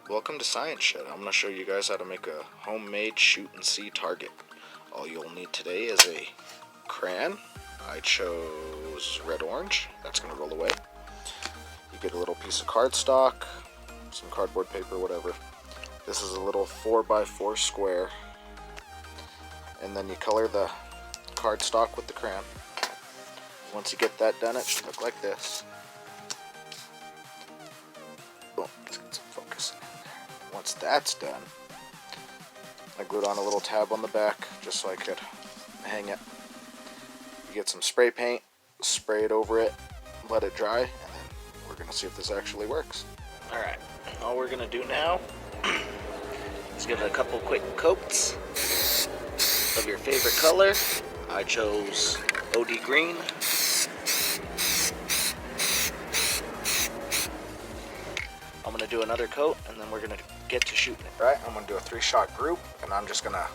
Welcome to Science Shed. I'm going to show you guys how to make a homemade shoot and see target. All you'll need today is a crayon. I chose red orange. That's going to roll away. You get a little piece of cardstock, some cardboard paper, whatever. This is a little 4x4 square. And then you color the cardstock with the crayon. Once you get that done, it should look like this. Boom, let's get some focus in there. Once that's done, I glued on a little tab on the back just so I could hang it. You get some spray paint, spray it over it, let it dry, and then we're going to see if this actually works. Alright, all we're going to do now is give it a couple quick coats of your favorite color. I chose OD green. I'm going to do another coat, and then we're going to get to shooting it. Right, I'm going to do a 3-shot group, and I'm just going to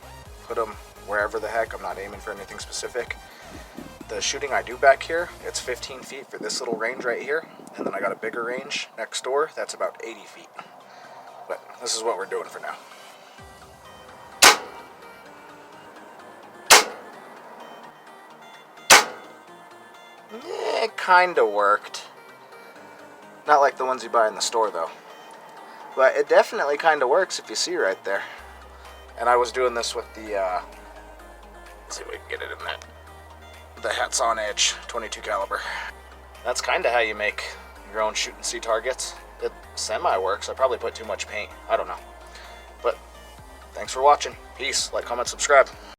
put them wherever the heck. I'm not aiming for anything specific. The shooting I do back here, it's 15 feet for this little range right here, and then I got a bigger range next door that's about 80 feet. But this is what we're doing for now. It kinda worked. Not like the ones you buy in the store though. But it definitely kinda works if you see right there. And I was doing this with the, let's see if we can get it in there. The Hats on Edge 22 caliber. That's kinda how you make your own shoot and see targets. It semi-works. I probably put too much paint. I don't know. But thanks for watching. Peace. Like, comment, subscribe.